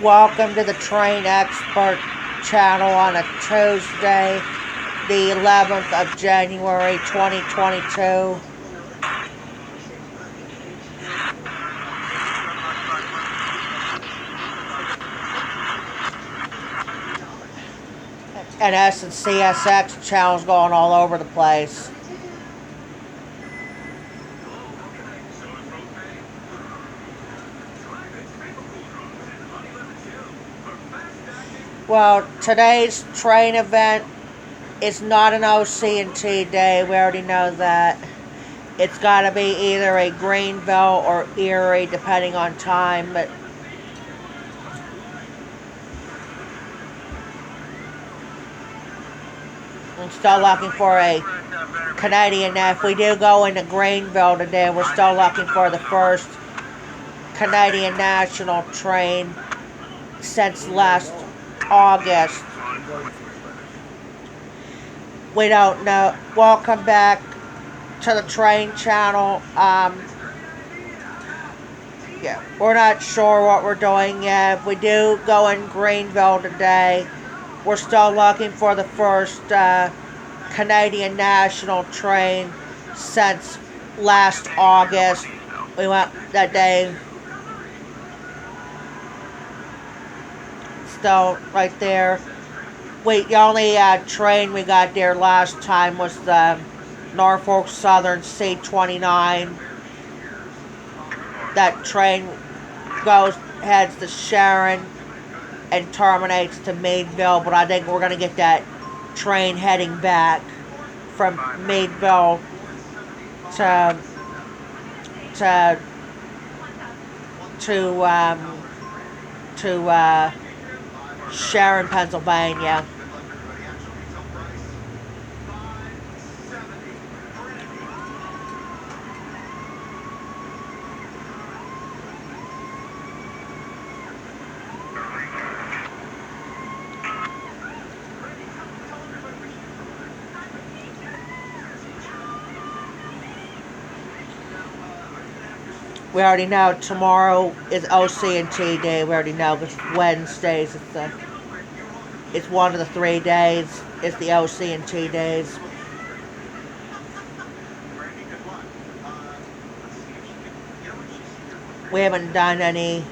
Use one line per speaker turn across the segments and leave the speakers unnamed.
Welcome to the Train Expert channel on a Tuesday, the 11th of January 2022. And S&CSX channels going all over the place. Well, today's train event is not an OC&T day. We already know that. It's got to be either a Greenville or Erie, depending on time. But I'm still looking for a Canadian. Now, if we do go into Greenville today, we're still looking for the first Canadian national train since last August. We don't know. Welcome back to the train channel. Yeah, we're not sure what we're doing yet. If we do go in Greenville today, we're still looking for the first Canadian national train since last August. We went that day. Still right there. The only train we got there last time was the Norfolk Southern C-29. That train heads to Sharon and terminates to Meadville, but I think we're going to get that train heading back from Meadville to Sharon, Pennsylvania. We already know tomorrow is OC&T day. We already know because Wednesdays it's one of the 3 days. It's the OC&T days. We haven't done any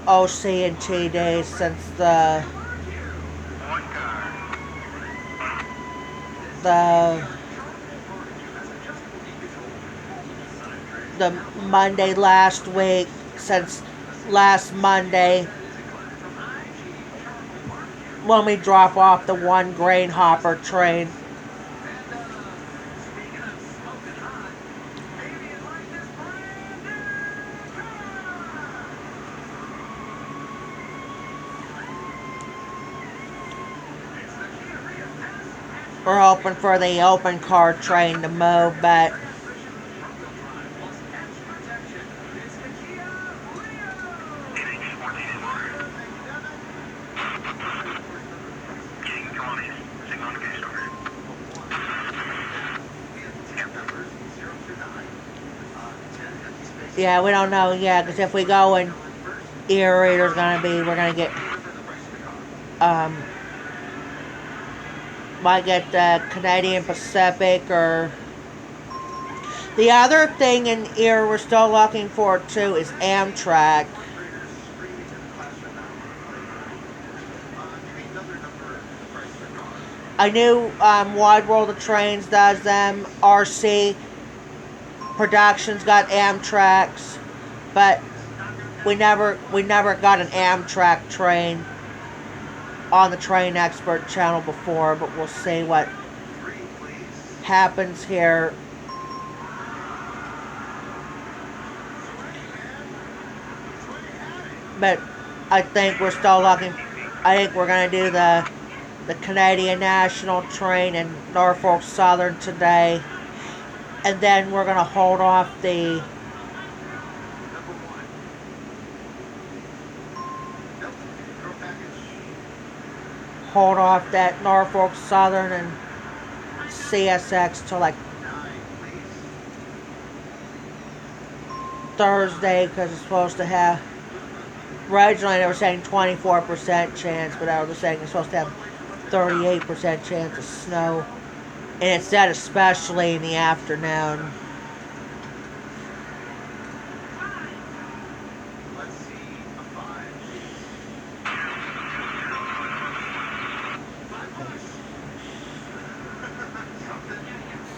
OC&T days since the Monday last week, since last Monday when we drop off the one grain hopper train. We're hoping for the open car train to move, but yeah, we don't know yet, because if we go in Erie, we're gonna get, might get the Canadian Pacific, or the other thing in Erie we're still looking for too is Amtrak. I knew Wide World of Trains does them. RC Productions got Amtraks, but we never got an Amtrak train on the Train Expert channel before, but we'll see what happens here. But I think we're still looking. I think we're going to do the Canadian National train in Norfolk Southern today, and then we're going to hold off that Norfolk Southern and CSX till like Thursday because it's supposed to have. Originally, they were saying 24% chance, but now they're saying it's supposed to have 38% chance of snow. And it said especially in the afternoon.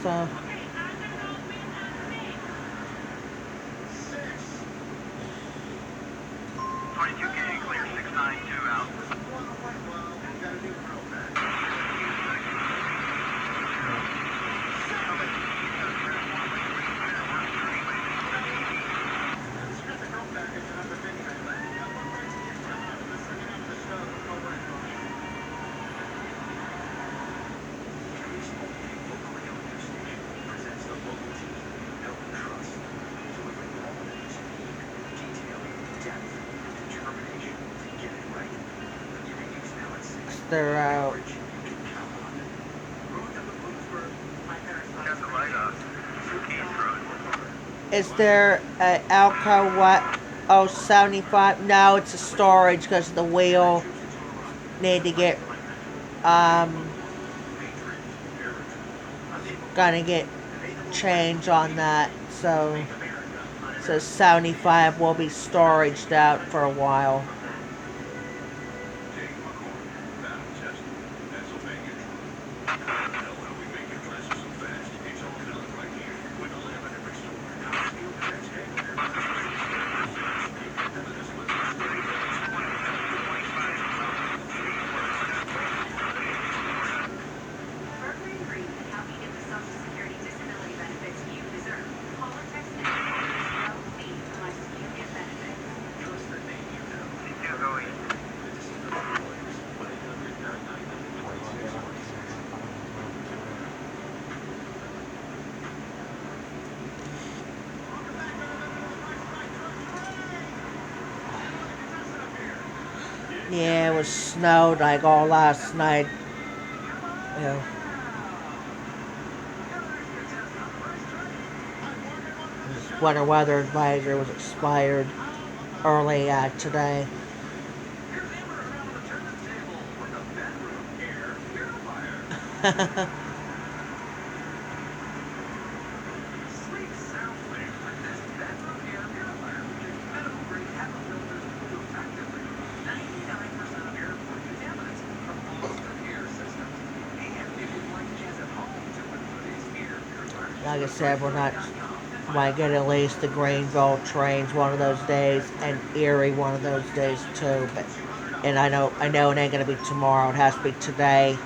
So. They're out. Is there an Alco what? Oh, 75? No, it's a storage because the wheel need to get gonna get change on that. So 75 will be storaged out for a while. Yeah, it was snowed like all last night. Yeah. This winter weather advisory was expired early today. Like I said, we're not. Might get at least the Greenville trains one of those days, and Erie one of those days too. But and I know it ain't gonna be tomorrow. It has to be today.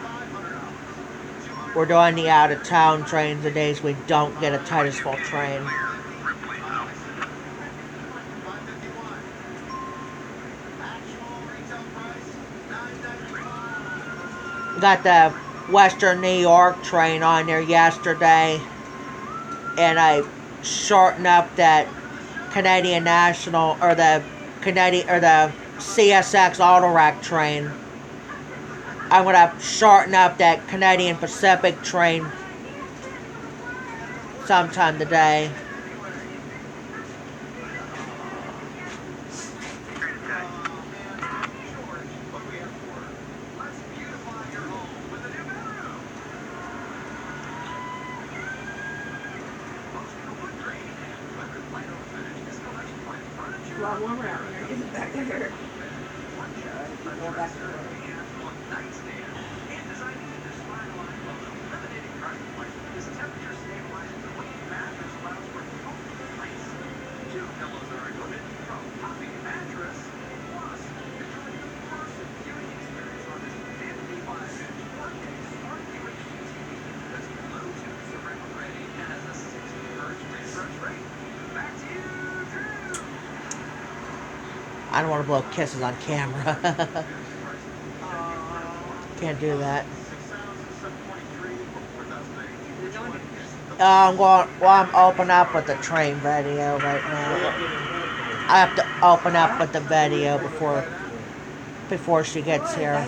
We're doing the out of town trains the days we don't get a Titusville train. Got the Western New York train on there yesterday, and I shortened up that Canadian National or the CSX Auto Rack train. I'm gonna shorten up that Canadian Pacific train sometime today.
A lot warmer out here. Get it back there. Go back to work.
I don't want to blow kisses on camera. Can't do that. I'm open up with the train video right now. I have to open up with the video before she gets here.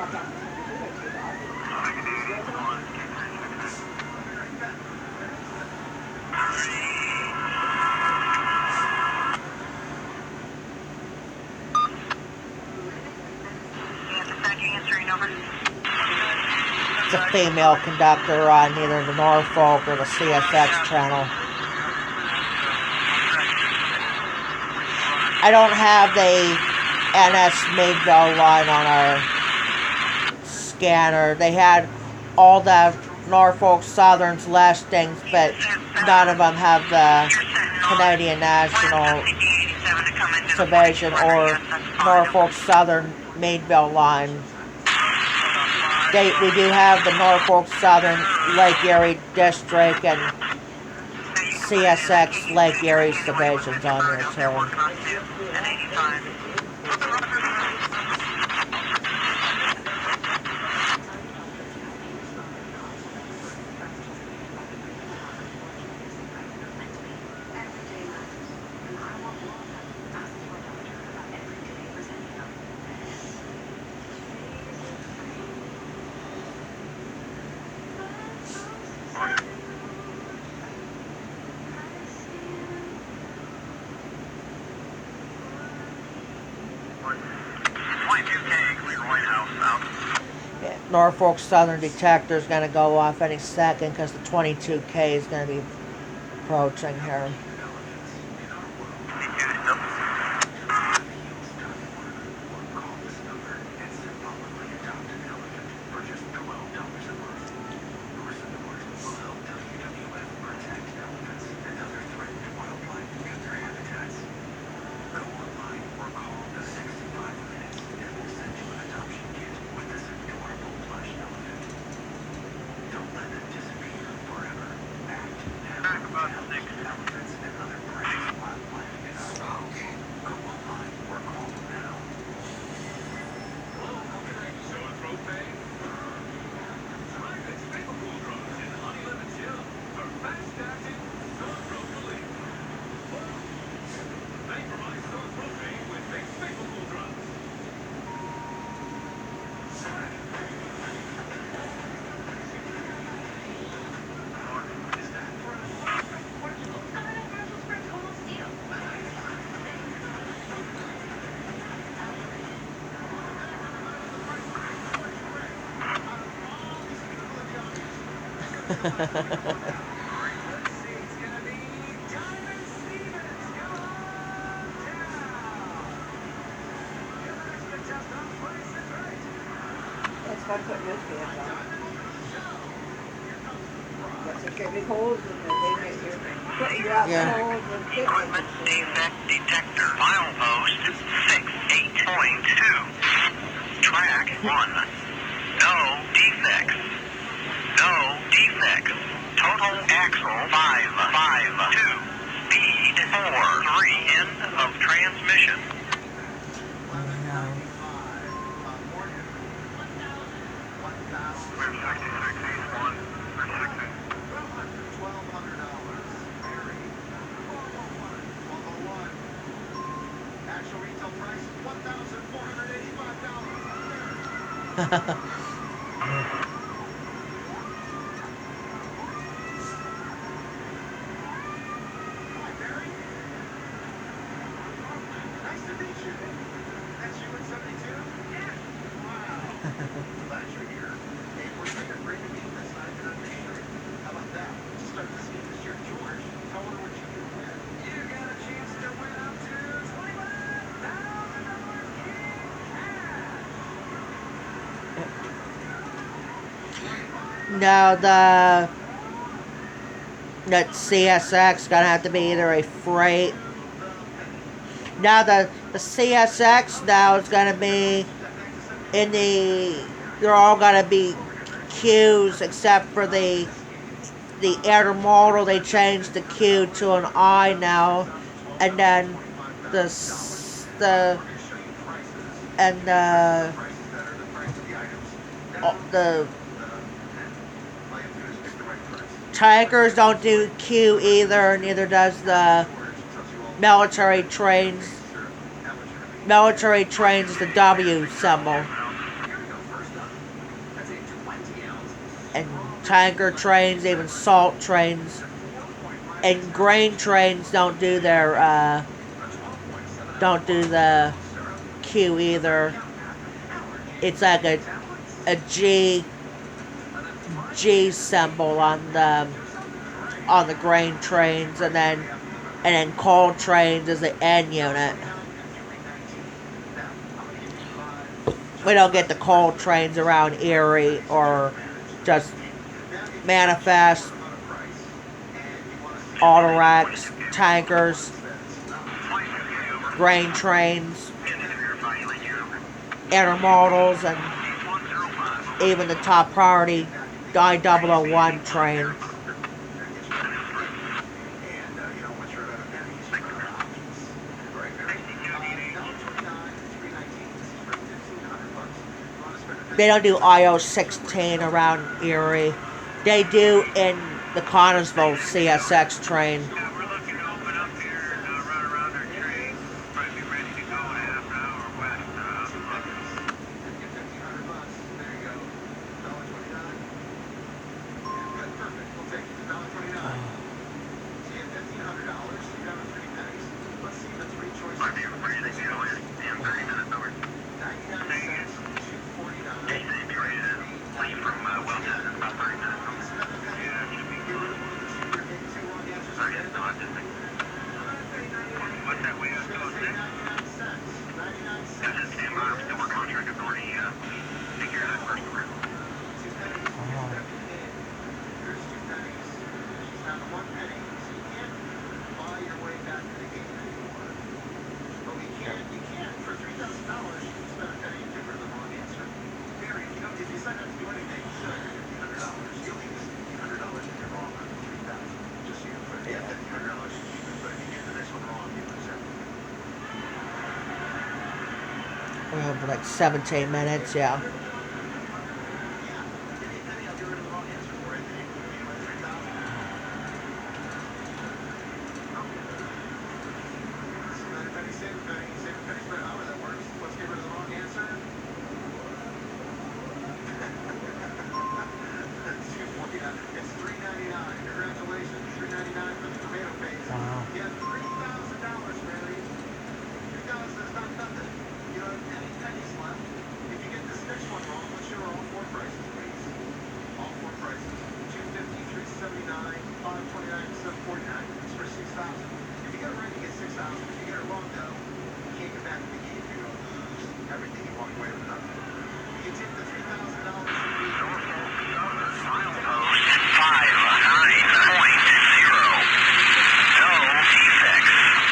o'clock after 22, I take off. Still talking.
It's a female conductor on either the Norfolk or the CSX channel. I don't have the NS Meadville line on our scanner. They had all the Norfolk Southern's listings, but none of them have the Canadian National Division or Norfolk Southern Meadville line. We do have the Norfolk Southern Lake Erie District and CSX Lake Erie divisions on there too. Norfolk Southern detector is going to go off any second because the 22K is going to be approaching here.
That's fun putting those pants on. Got some big holes in the thing that you're putting out the holes and
Equipment defect detector. Milepost 68.2. Track 1. No defects. No defects. Total axle 552. Speed 4.3. End of transmission.
Actual retail price $1,485. Hi, Barry. Nice to meet you. That's you in 72? Yeah. Wow. Glad you're here. Hey, we're trying to bring a meeting this time in our history. How about that? Start this game this year, George. Tell her what you can win. You got a chance to win up to $25,000 cash.
No, that CSX gonna have to be either a freight. Now the CSX now is gonna be in the. They're all gonna be Q's except for the intermodal. They changed the Q to an I now, and then the tankers don't do Q either, neither does the military trains. Military trains is the W symbol. tanker trains, even salt trains, and grain trains don't do the Q either. It's like a G symbol on the grain trains, and then coal trains is the N unit. We don't get the coal trains around Erie, or just manifest, autoracks, tankers, grain trains, intermodals, and even the top priority I-001 train. They don't do IO16 around Erie. They do in the Titusville CSX train. We have like 17 minutes, yeah.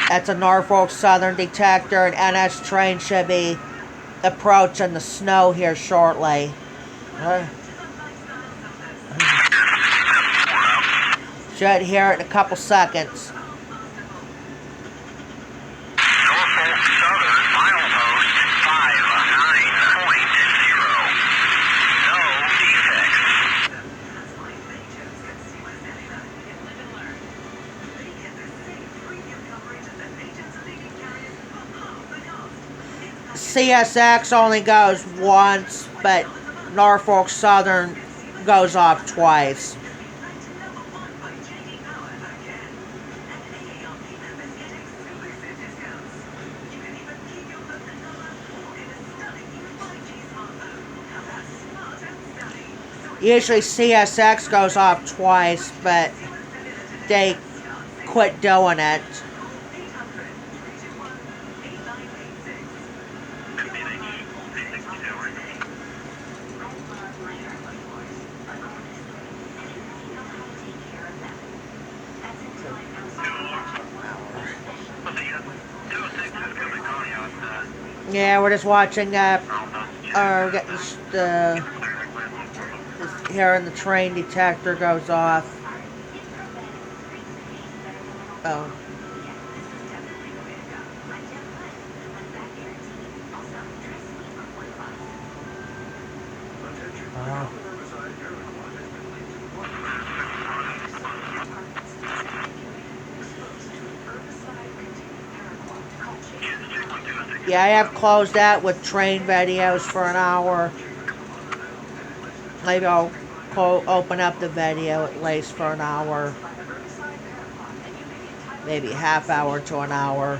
That's a Norfolk Southern detector, and NS train should be approaching the snow here shortly. Should hear it in a couple seconds.
Norfolk Southern, milepost 59.0. No defects.
CSX only goes once, but Norfolk Southern goes off twice. Usually CSX goes off twice, but they quit doing it. Yeah, we're just watching or getting hearing the train detector goes off. Oh. Yeah, I have closed that with train videos for an hour. Maybe I'll open up the video at least for an hour, maybe half hour to an hour.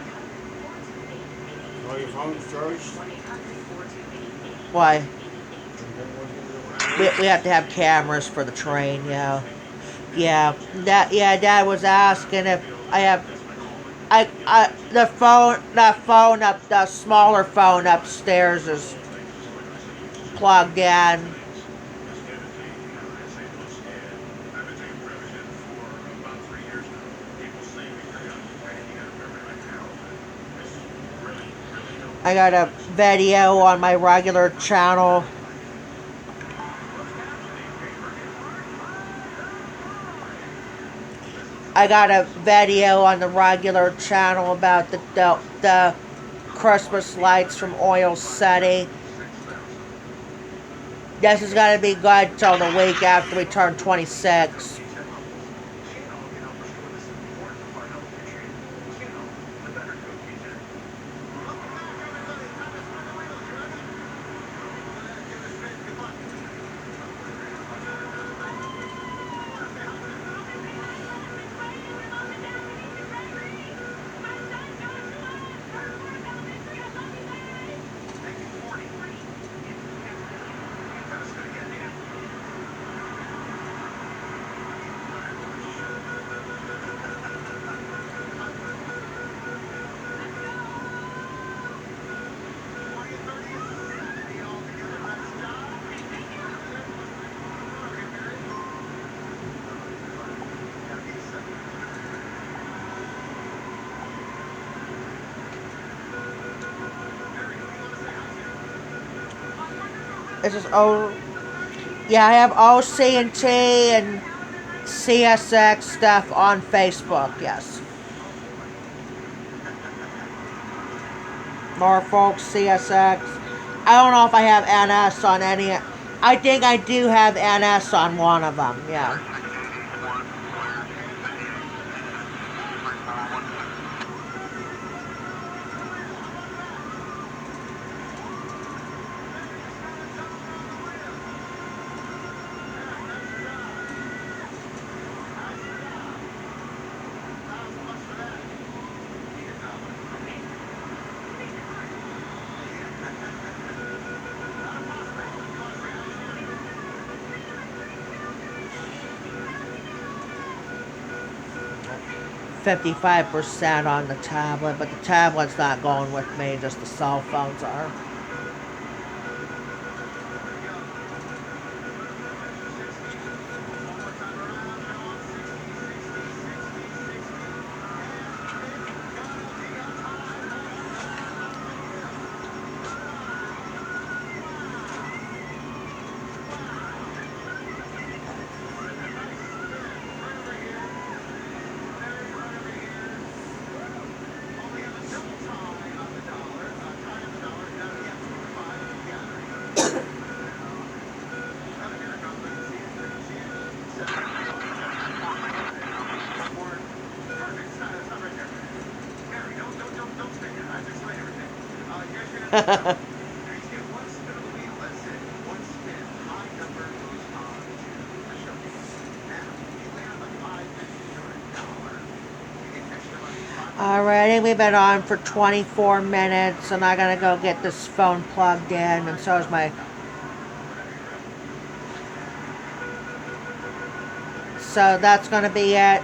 Are your phones charged?
Why? We have to have cameras for the train, yeah. Yeah, Dad was asking if I have, the smaller phone upstairs is plugged in. I got a video on my regular channel. I got a video on the regular channel about the Christmas lights from Oil City. This is going to be good till the week after we turn 26. This is yeah, I have OC&T and CSX stuff on Facebook, yes. Norfolk, CSX. I don't know if I have NS on any. I think I do have NS on one of them, yeah. 55% on the tablet, but the tablet's not going with me, just the cell phones are. Alrighty, we've been on for 24 minutes, and I gotta go get this phone plugged in, and so is my... So that's gonna be it,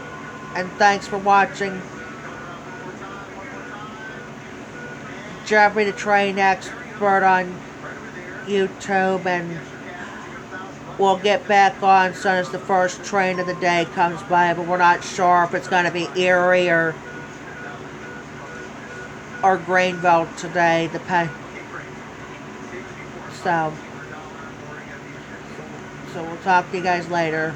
and thanks for watching. Jeffrey the Train Expert on YouTube, and we'll get back on as soon as the first train of the day comes by, but we're not sure if it's gonna be Erie or Greenville today, so we'll talk to you guys later.